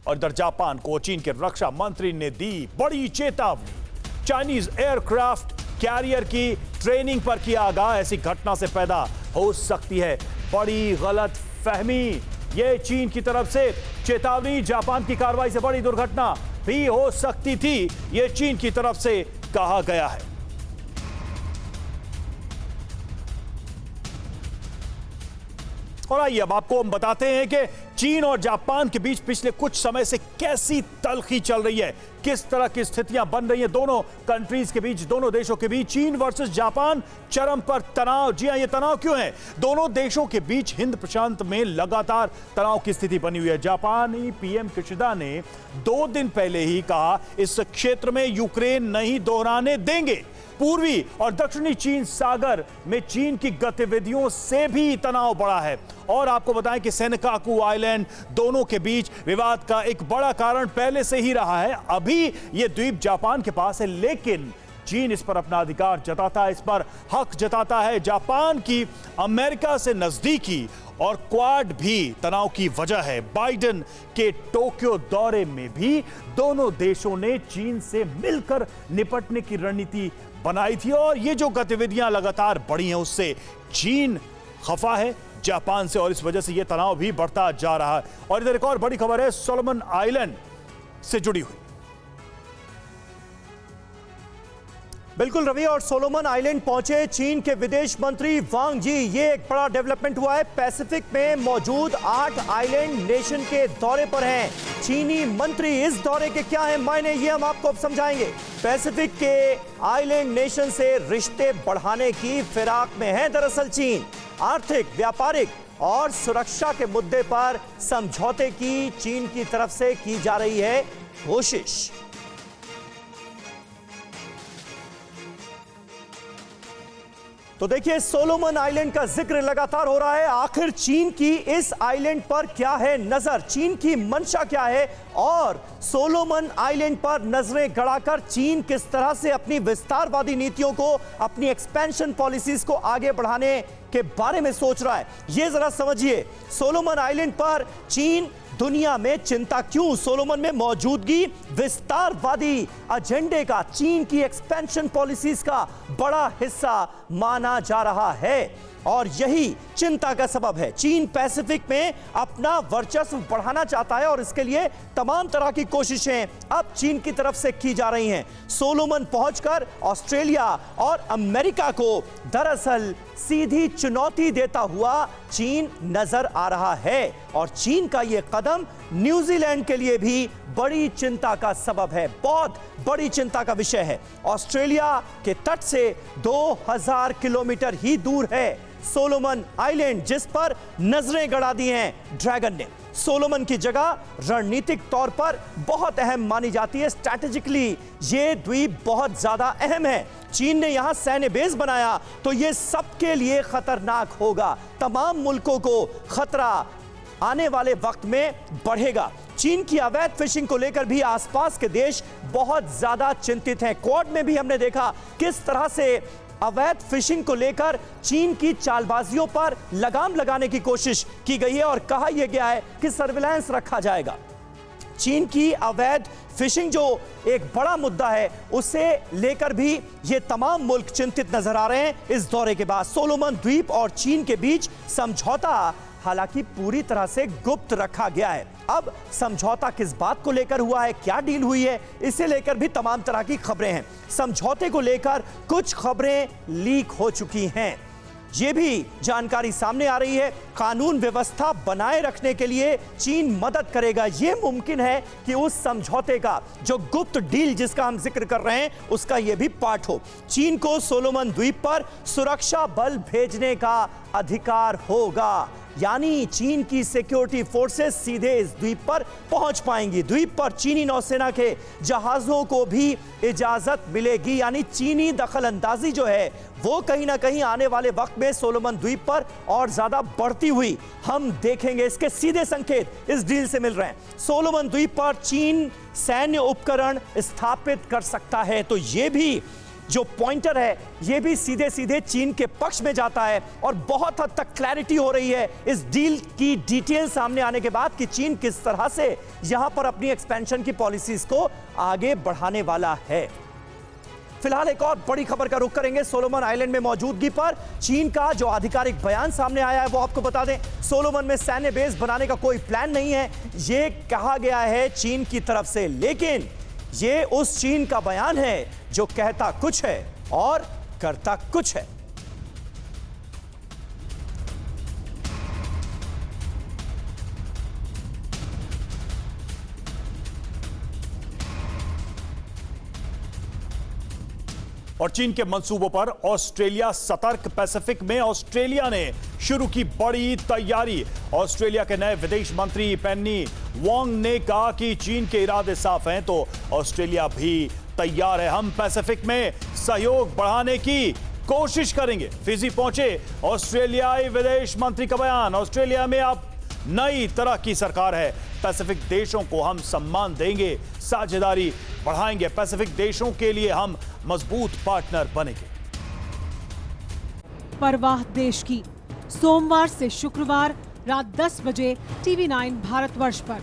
और इधर जापान को चीन के रक्षा मंत्री ने दी बड़ी चेतावनी। चाइनीज एयरक्राफ्ट कैरियर की ट्रेनिंग पर किया आगाह। ऐसी घटना से पैदा हो सकती है बड़ी गलत फहमी। यह चीन की तरफ से चेतावनी। जापान की कार्रवाई से बड़ी दुर्घटना भी हो सकती थी, यह चीन की तरफ से कहा गया है। और आइए अब आपको हम बताते हैं कि चीन और जापान के बीच पिछले कुछ समय से कैसी तल्खी चल रही है, किस तरह की स्थितियां बन रही हैं दोनों कंट्रीज के बीच, दोनों देशों के बीच। चीन वर्सेस जापान, चरम पर तनाव। जी हां, ये तनाव क्यों है? दोनों देशों के बीच हिंद प्रशांत में लगातार तनाव की स्थिति बनी हुई है। जापानी पीएम किशिदा ने 2 दिन पहले ही कहा इस क्षेत्र में यूक्रेन नहीं दोहराने देंगे। पूर्वी और दक्षिणी चीन सागर में चीन की गतिविधियों से भी तनाव बढ़ा है। और आपको बताएं कि सेनकाकू आइलैंड दोनों के बीच विवाद का एक बड़ा कारण पहले से ही रहा है। अभी यह द्वीप जापान के पास है, लेकिन चीन इस पर अपना अधिकार जताता है, इस पर हक जताता है। जापान की अमेरिका से नजदीकी और क्वाड भी तनाव की वजह है। बाइडेन के टोक्यो दौरे में भी दोनों देशों ने चीन से मिलकर निपटने की रणनीति बनाई थी। और ये जो गतिविधियां लगातार बढ़ी हैं, उससे चीन खफा है जापान से, और इस वजह से यह तनाव भी बढ़ता जा रहा है। और इधर एक और बड़ी खबर है सोलोमन आइलैंड से जुड़ी हुई। बिल्कुल रवि, और सोलोमन आइलैंड पहुंचे चीन के विदेश मंत्री वांग जी। ये एक बड़ा डेवलपमेंट हुआ है। पैसिफिक में मौजूद 8 आइलैंड नेशन के दौरे पर हैं चीनी मंत्री। इस दौरे के क्या है मायने, ये हम आपको अब समझाएंगे। पैसिफिक के आइलैंड नेशन से रिश्ते बढ़ाने की फिराक में है दरअसल चीन। आर्थिक, व्यापारिक और सुरक्षा के मुद्दे पर समझौते की चीन की तरफ से की जा रही है कोशिश। तो देखिए, सोलोमन आइलैंड का जिक्र लगातार हो रहा है। आखिर चीन की इस आइलैंड पर क्या है नजर, चीन की मंशा क्या है, और सोलोमन आइलैंड पर नजरें गड़ाकर चीन किस तरह से अपनी विस्तारवादी नीतियों को, अपनी एक्सपेंशन पॉलिसीज को आगे बढ़ाने के बारे में सोच रहा है, यह जरा समझिए। सोलोमन आइलैंड पर चीन दुनिया में चिंता क्यों? सोलोमन में मौजूदगी विस्तारवादी एजेंडे का, चीन की एक्सपेंशन पॉलिसीज का बड़ा हिस्सा माना जा रहा है, और यही चिंता का सबब है। चीन पैसिफिक में अपना वर्चस्व बढ़ाना चाहता है, और इसके लिए तमाम तरह की कोशिशें अब चीन की तरफ से की जा रही हैं। सोलोमन पहुंचकर ऑस्ट्रेलिया और अमेरिका को दरअसल सीधी चुनौती देता हुआ चीन नजर आ रहा है, और चीन का यह कदम न्यूजीलैंड के लिए भी बड़ी चिंता का सबब है, बहुत बड़ी चिंता का विषय है। ऑस्ट्रेलिया के तट से 2000 किलोमीटर ही दूर है सोलोमन आइलैंड, जिस पर नजरें गड़ा दी हैं ड्रैगन ने। सोलोमन की जगह रणनीतिक तौर पर बहुत अहम मानी जाती है। स्ट्रैटेजिकली ये द्वीप बहुत ज्यादा अहम है। चीन ने यहां सैन्य बेस बनाया तो ये सबके लिए खतरनाक होगा। तमाम मुल्कों को खतरा आने वाले वक्त में बढ़ेगा। चीन की अवैध फिशिंग को लेकर भी आसपास के देश बहुत ज्यादा चिंतित हैं। क्वाड में भी हमने देखा किस तरह से अवैध फिशिंग को लेकर चीन की चालबाजियों पर लगाम लगाने की कोशिश की गई है, और कहा यह गया है कि सर्विलांस रखा जाएगा। चीन की अवैध फिशिंग जो एक बड़ा मुद्दा है, उसे लेकर भी ये तमाम मुल्क चिंतित नजर आ रहे हैं इस दौरे के बाद। सोलोमन द्वीप और चीन के बीच समझौता हालांकि पूरी तरह से गुप्त रखा गया है। अब समझौता किस बात को लेकर हुआ है, क्या डील हुई है, इसे लेकर भी तमाम तरह की खबरें हैं। समझौते को लेकर कुछ खबरें लीक हो चुकी हैं, ये भी जानकारी सामने आ रही है। कानून व्यवस्था बनाए रखने के लिए चीन मदद करेगा। यह मुमकिन है कि उस समझौते का जो गुप्त डील जिसका हम जिक्र कर रहे हैं, उसका यह भी पार्ट हो। चीन को सोलोमन द्वीप पर सुरक्षा बल भेजने का अधिकार होगा, यानी चीन की सिक्योरिटी फोर्सेस सीधे इस द्वीप पर पहुंच पाएंगी। द्वीप पर चीनी नौसेना के जहाजों को भी इजाजत मिलेगी, यानी चीनी दखल अंदाजी जो है वो कहीं ना कहीं आने वाले वक्त में सोलोमन द्वीप पर और ज्यादा बढ़ती हुई हम देखेंगे। इसके सीधे संकेत इस डील से मिल रहे हैं। सोलोमन द्वीप पर चीन सैन्य उपकरण स्थापित कर सकता है, तो ये भी जो पॉइंटर है यह भी सीधे सीधे चीन के पक्ष में जाता है और बहुत हद तक क्लैरिटी हो रही है इस डील की डिटेल सामने आने के बाद कि चीन किस तरह से यहां पर अपनी एक्सपेंशन की पॉलिसीज को आगे बढ़ाने वाला है। फिलहाल एक और बड़ी खबर का रुख करेंगे सोलोमन आइलैंड में मौजूदगी पर। चीन का जो आधिकारिक बयान सामने आया है वो आपको बता दें। सोलोमन में सैन्य बेस बनाने का कोई प्लान नहीं है, यह कहा गया है चीन की तरफ से, लेकिन यह उस चीन का बयान है जो कहता कुछ है और करता कुछ है। और चीन के मंसूबों पर ऑस्ट्रेलिया सतर्क। पैसिफिक में ऑस्ट्रेलिया ने शुरू की बड़ी तैयारी। ऑस्ट्रेलिया के नए विदेश मंत्री पेन्नी वांग ने कहा कि चीन के इरादे साफ हैं तो ऑस्ट्रेलिया भी तैयार है। हम पैसिफिक में सहयोग बढ़ाने की कोशिश करेंगे। फिजी पहुंचे ऑस्ट्रेलियाई विदेश मंत्री का बयान। ऑस्ट्रेलिया में अब नई तरह की सरकार है। पैसिफिक देशों को हम सम्मान देंगे, साझेदारी बढ़ाएंगे। पैसिफिक देशों के लिए हम मजबूत पार्टनर बनेंगे। परवाह देश की, सोमवार से शुक्रवार रात 10 बजे TV9 भारतवर्ष पर।